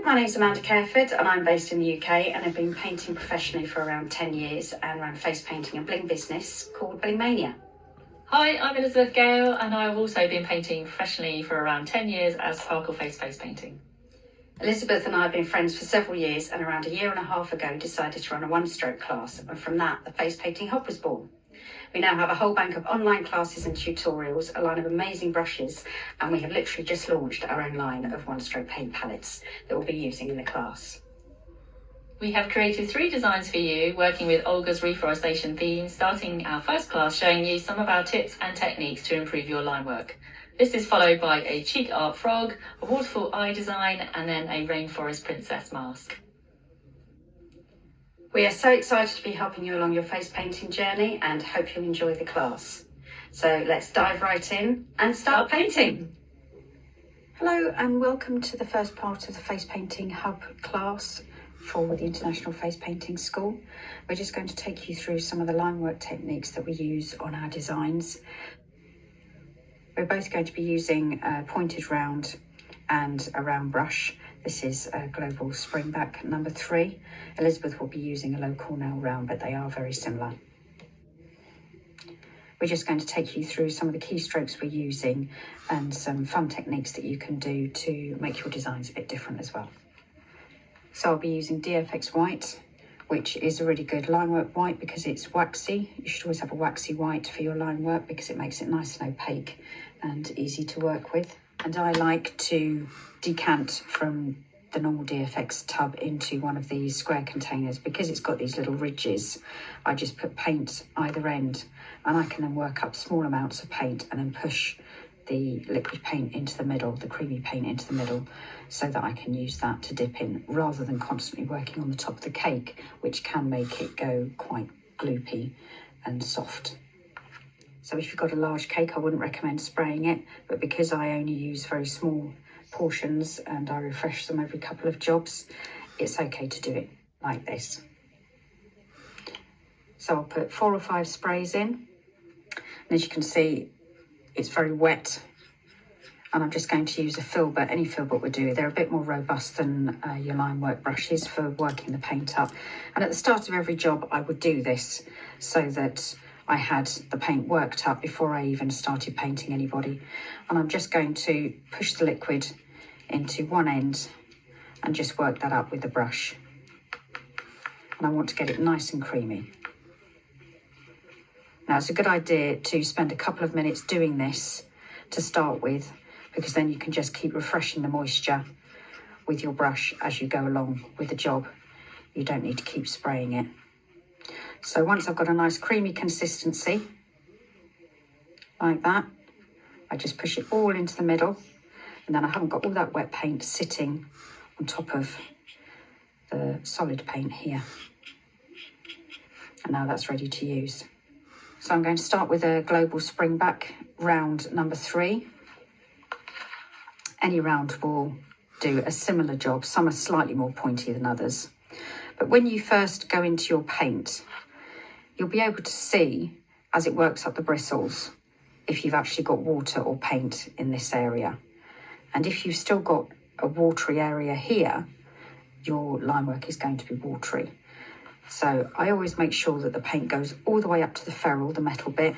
My name's Amanda Careford and I'm based in the UK and I've been painting professionally for around 10 years and ran face painting and bling business called Bling Mania. Hi, I'm Elizabeth Gael and I've also been painting professionally for around 10 years as Sparkle Face painting. Elizabeth and I have been friends for several years and around a year and a half ago decided to run a one-stroke class, and from that the face painting hub was born. We now have a whole bank of online classes and tutorials, a line of amazing brushes, and we have literally just launched our own line of one-stroke paint palettes that we'll be using in the class. We have created 3 designs for you, working with Olga's reforestation theme, starting our first class showing you some of our tips and techniques to improve your line work. This is followed by a cheek art frog, a waterfall eye design, and then a rainforest princess mask. We are so excited to be helping you along your face painting journey and hope you enjoy the class. So let's dive right in and start painting. Hello and welcome to the first part of the Face Painting Hub class for the International Face Painting School. We're just going to take you through some of the line work techniques that we use on our designs. We're both going to be using a pointed round and a round brush. This is a Global Springback number 3. Elizabeth will be using a low Cornell round, but they are very similar. We're just going to take you through some of the keystrokes we're using and some fun techniques that you can do to make your designs a bit different as well. So I'll be using DFX White, which is a really good line work white because it's waxy. You should always have a waxy white for your line work because it makes it nice and opaque and easy to work with. And I like to decant from the normal DFX tub into one of these square containers because it's got these little ridges. I just put paint either end and I can then work up small amounts of paint and then push the liquid paint into the middle, the creamy paint into the middle, so that I can use that to dip in rather than constantly working on the top of the cake, which can make it go quite gloopy and soft. So if you've got a large cake, I wouldn't recommend spraying it, but because I only use very small portions and I refresh them every couple of jobs, it's okay to do it like this. So I'll put 4 or 5 sprays in, and as you can see, it's very wet, and I'm just going to use a filbert. Any filbert would do. They're a bit more robust than your line work brushes for working the paint up. And at the start of every job, I would do this so that I had the paint worked up before I even started painting anybody. And I'm just going to push the liquid into one end and just work that up with the brush. And I want to get it nice and creamy. Now, it's a good idea to spend a couple of minutes doing this to start with, because then you can just keep refreshing the moisture with your brush as you go along with the job. You don't need to keep spraying it. So once I've got a nice creamy consistency, like that, I just push it all into the middle, and then I haven't got all that wet paint sitting on top of the solid paint here. And now that's ready to use. So I'm going to start with a Global Springback round number 3. Any round will do a similar job. Some are slightly more pointy than others. But when you first go into your paint, you'll be able to see as it works up the bristles if you've actually got water or paint in this area. And if you've still got a watery area here, your line work is going to be watery. So I always make sure that the paint goes all the way up to the ferrule, the metal bit,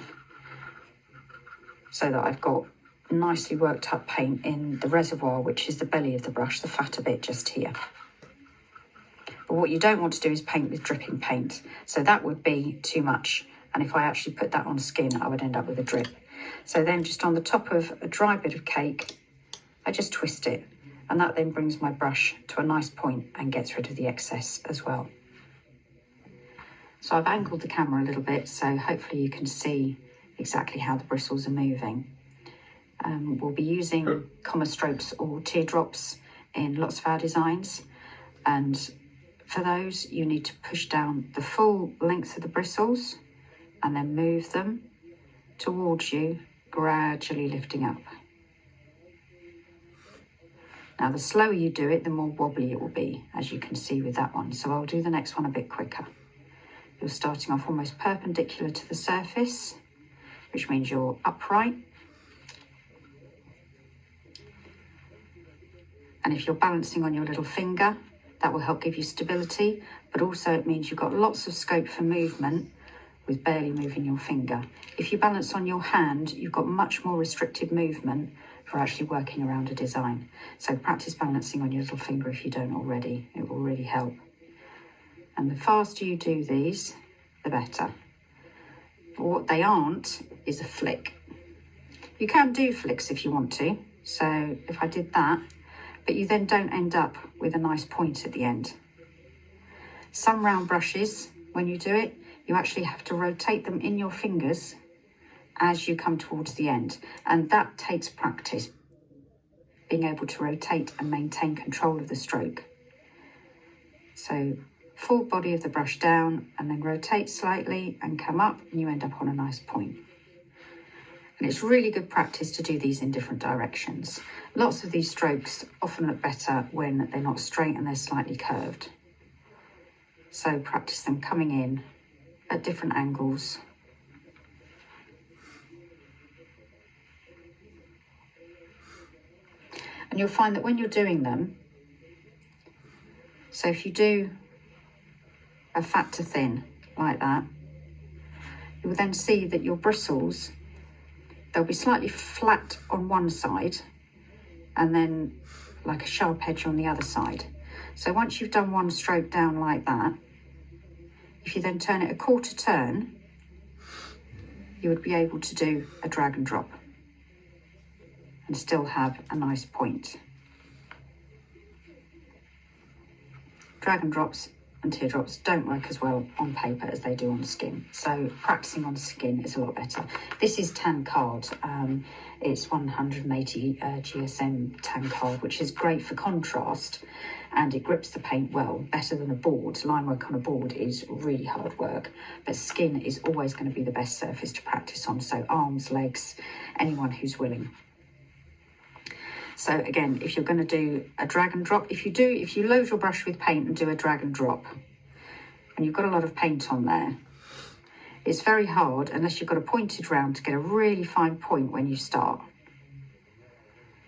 so that I've got nicely worked up paint in the reservoir, which is the belly of the brush, the fatter bit just here. But what you don't want to do is paint with dripping paint. So that would be too much. And if I actually put that on skin, I would end up with a drip. So then just on the top of a dry bit of cake, I just twist it. And that then brings my brush to a nice point and gets rid of the excess as well. So I've angled the camera a little bit, so hopefully you can see exactly how the bristles are moving. We'll be using comma strokes or teardrops in lots of our designs. And for those, you need to push down the full length of the bristles and then move them towards you, gradually lifting up. Now, the slower you do it, the more wobbly it will be, as you can see with that one. So I'll do the next one a bit quicker. You're starting off almost perpendicular to the surface, which means you're upright. And if you're balancing on your little finger, that will help give you stability, but also it means you've got lots of scope for movement with barely moving your finger. If you balance on your hand, you've got much more restricted movement for actually working around a design. So practice balancing on your little finger if you don't already. It will really help. And the faster you do these, the better. But what they aren't is a flick. You can do flicks if you want to. So if I did that, but you then don't end up with a nice point at the end. Some round brushes, when you do it, you actually have to rotate them in your fingers as you come towards the end. And that takes practice, being able to rotate and maintain control of the stroke. So full body of the brush down and then rotate slightly and come up and you end up on a nice point. And it's really good practice to do these in different directions. Lots of these strokes often look better when they're not straight and they're slightly curved. So practice them coming in at different angles. And you'll find that when you're doing them, so if you do a fat to thin like that, you'll then see that your bristles, they'll be slightly flat on one side and then like a sharp edge on the other side. So once you've done one stroke down like that, if you then turn it a quarter turn, you would be able to do a drag and drop and still have a nice point. Drag and drops and teardrops don't work as well on paper as they do on skin. So practicing on skin is a lot better. This is tan card. It's 180 GSM tan card, which is great for contrast and it grips the paint well, better than a board. Line work on a board is really hard work, but skin is always going to be the best surface to practice on. So arms, legs, anyone who's willing. So again, if you're going to do a drag and drop, if you load your brush with paint and do a drag and drop, and you've got a lot of paint on there, it's very hard, unless you've got a pointed round, to get a really fine point when you start.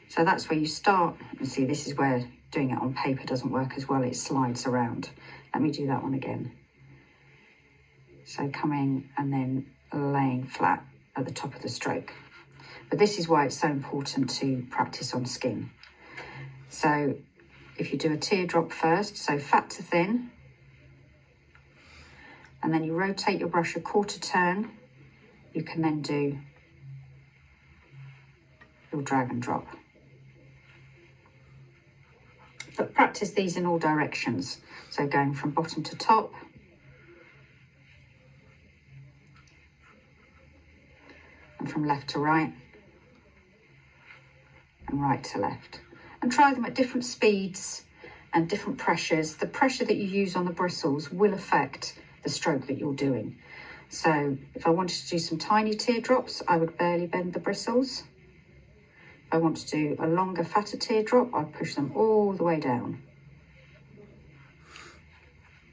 So that's where you start. And see, this is where doing it on paper doesn't work as well. It slides around. Let me do that one again. So coming and then laying flat at the top of the stroke. But this is why it's so important to practice on skin. So if you do a teardrop first, so fat to thin, and then you rotate your brush a quarter turn, you can then do your drag and drop. But practice these in all directions. So going from bottom to top, and from left to right, and right to left, and try them at different speeds and different pressures. The pressure that you use on the bristles will affect the stroke that you're doing. So if I wanted to do some tiny teardrops, I would barely bend the bristles. If I want to do a longer, fatter teardrop, I'd push them all the way down.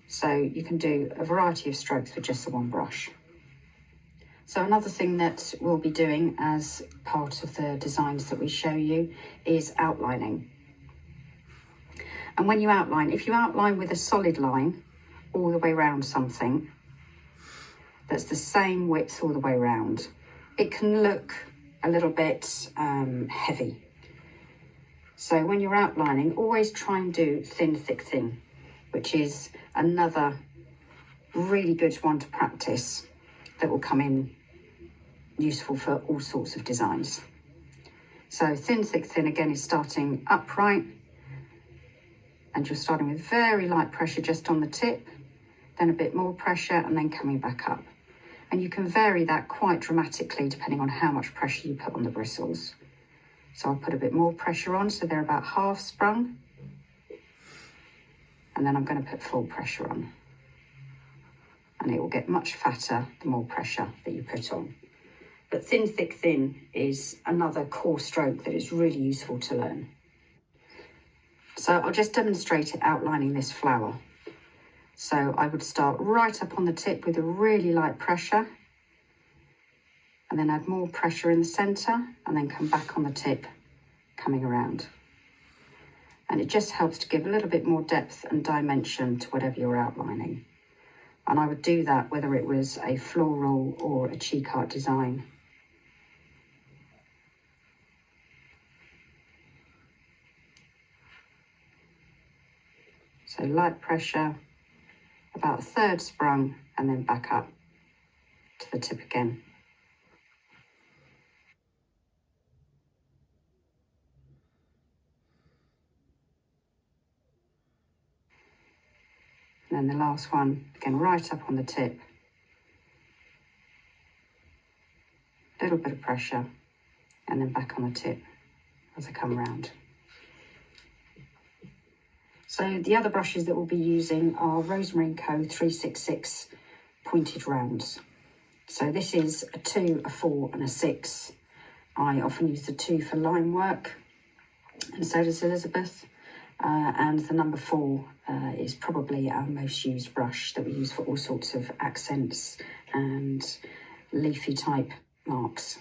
So you can do a variety of strokes with just the one brush. So another thing that we'll be doing as part of the designs that we show you is outlining. And when you outline, if you outline with a solid line all the way around something that's the same width all the way around, it can look a little bit heavy. So when you're outlining, always try and do thin, thick, thin, which is another really good one to practice that will come in useful for all sorts of designs. So thin, thick, thin again is starting upright, and you're starting with very light pressure just on the tip, then a bit more pressure, and then coming back up. And you can vary that quite dramatically depending on how much pressure you put on the bristles. So I'll put a bit more pressure on, so they're about half sprung, and then I'm going to put full pressure on, and it will get much fatter the more pressure that you put on. But thin, thick, thin is another core stroke that is really useful to learn. So I'll just demonstrate it outlining this flower. So I would start right up on the tip with a really light pressure, and then add more pressure in the centre, and then come back on the tip, coming around. And it just helps to give a little bit more depth and dimension to whatever you're outlining. And I would do that whether it was a floral or a cheek art design. So light pressure, about a third sprung, and then back up to the tip again. And then the last one, again, right up on the tip. A little bit of pressure, and then back on the tip as I come round. So the other brushes that we'll be using are Rosemary & Co 366 pointed rounds. So this is a 2, a 4 and a 6. I often use the 2 for line work, and so does Elizabeth. And the number 4 is probably our most used brush that we use for all sorts of accents and leafy type marks.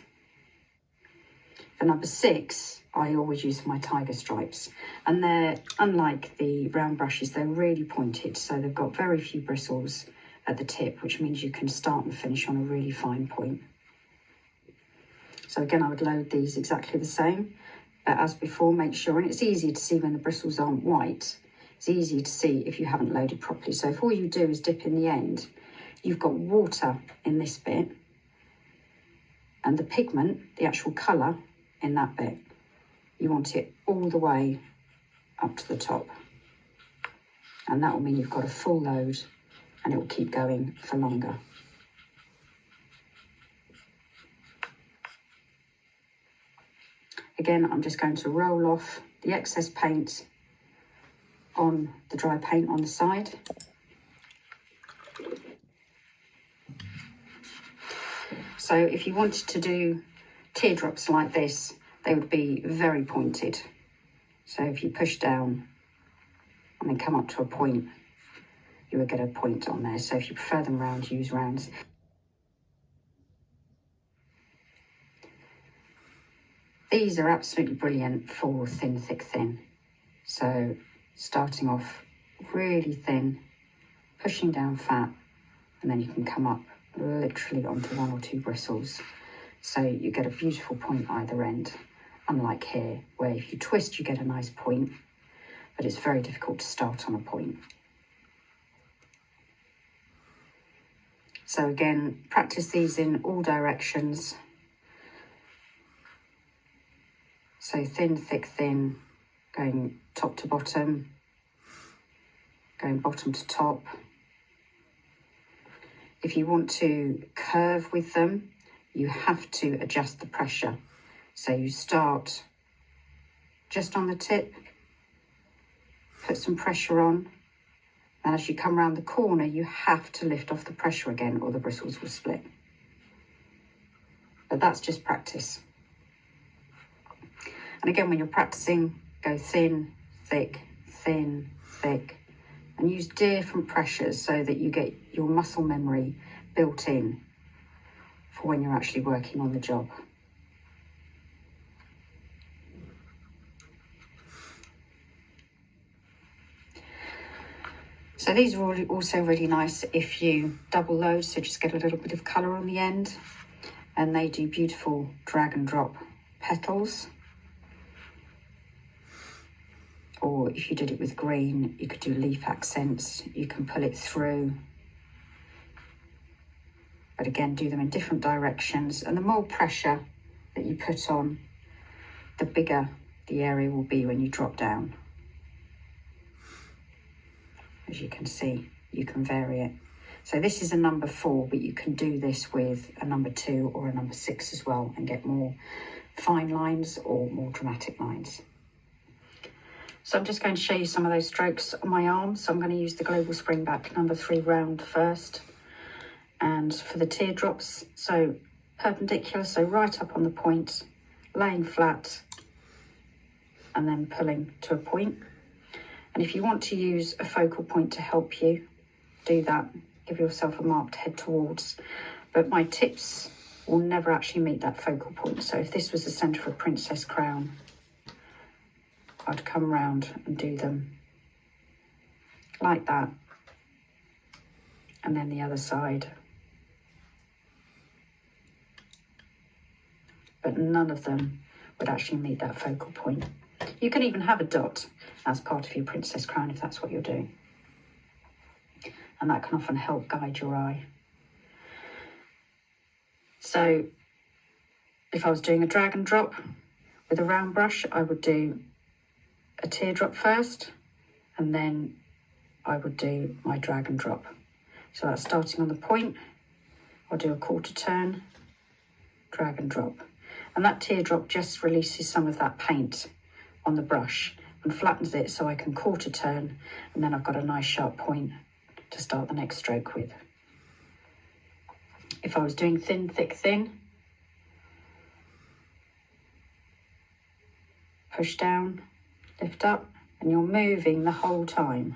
The number 6 I always use for my tiger stripes, and they're, unlike the round brushes, they're really pointed, so they've got very few bristles at the tip, which means you can start and finish on a really fine point. So again, I would load these exactly the same, but as before, make sure, and it's easy to see when the bristles aren't white, it's easy to see if you haven't loaded properly. So if all you do is dip in the end, you've got water in this bit, and the pigment, the actual colour, in that bit. You want it all the way up to the top. And that will mean you've got a full load and it will keep going for longer. Again, I'm just going to roll off the excess paint on the dry paint on the side. So if you wanted to do teardrops like this, they would be very pointed. So if you push down and then come up to a point, you will get a point on there. So if you prefer them round, use rounds. These are absolutely brilliant for thin, thick, thin. So starting off really thin, pushing down fat, and then you can come up literally onto 1 or 2 bristles. So you get a beautiful point either end, unlike here, where if you twist, you get a nice point, but it's very difficult to start on a point. So again, practice these in all directions. So thin, thick, thin, going top to bottom, going bottom to top. If you want to curve with them, you have to adjust the pressure. So you start just on the tip, put some pressure on, and as you come around the corner, you have to lift off the pressure again or the bristles will split. But that's just practice. And again, when you're practicing, go thin, thick, and use different pressures so that you get your muscle memory built in for when you're actually working on the job. So these are also really nice if you double load, so just get a little bit of colour on the end, and they do beautiful drag and drop petals. Or if you did it with green, you could do leaf accents, you can pull it through. But again, do them in different directions, and the more pressure that you put on, the bigger the area will be when you drop down. As you can see, you can vary it. So this is a number 4, but you can do this with a number 2 or a number 6 as well and get more fine lines or more dramatic lines. So I'm just going to show you some of those strokes on my arm. So I'm going to use the Global Springback number 3 round first. And for the teardrops, so perpendicular, so right up on the point, laying flat, and then pulling to a point. And if you want to use a focal point to help you, do that. Give yourself a mark to head towards. But my tips will never actually meet that focal point. So if this was the centre of a princess crown, I'd come round and do them like that, and then the other side. But none of them would actually meet that focal point. You can even have a dot as part of your princess crown if that's what you're doing. And that can often help guide your eye. So if I was doing a drag and drop with a round brush, I would do a teardrop first, and then I would do my drag and drop. So that's starting on the point. I'll do a quarter turn, drag and drop. And that teardrop just releases some of that paint on the brush and flattens it so I can quarter turn, and then I've got a nice sharp point to start the next stroke with. If I was doing thin, thick, thin, push down, lift up, and you're moving the whole time.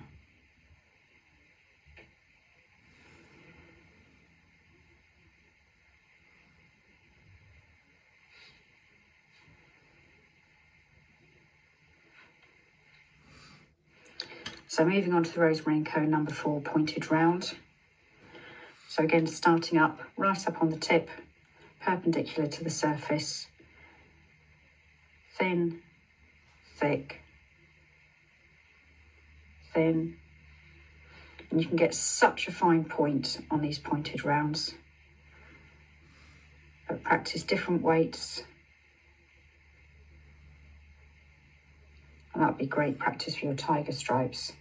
So moving on to the rosemary and cone number 4, pointed round. So again, starting up, right up on the tip, perpendicular to the surface, thin, thick, thin. And you can get such a fine point on these pointed rounds. But practice different weights. And that'd be great practice for your tiger stripes.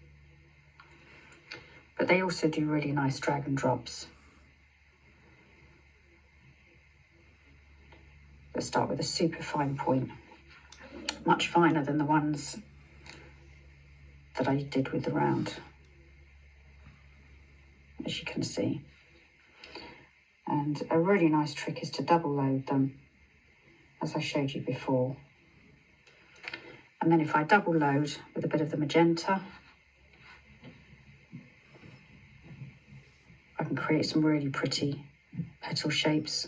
But they also do really nice drag and drops. Let's start with a super fine point, much finer than the ones that I did with the round, as you can see. And a really nice trick is to double load them, as I showed you before. And then if I double load with a bit of the magenta, I can create some really pretty petal shapes.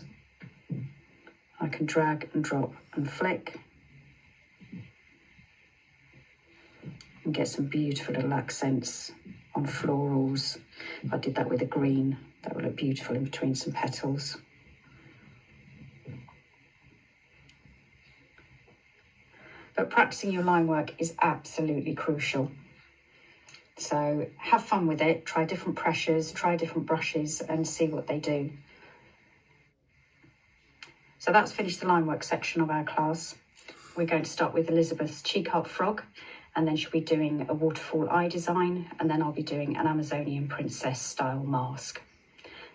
I can drag and drop and flick and get some beautiful little accents on florals. If I did that with a green, that would look beautiful in between some petals. But practicing your line work is absolutely crucial. So have fun with it, try different pressures, try different brushes and see what they do. So that's finished the line work section of our class. We're going to start with Elizabeth's cheek art frog, and then she'll be doing a waterfall eye design, and then I'll be doing an Amazonian princess style mask.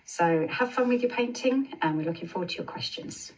So have fun with your painting, and we're looking forward to your questions.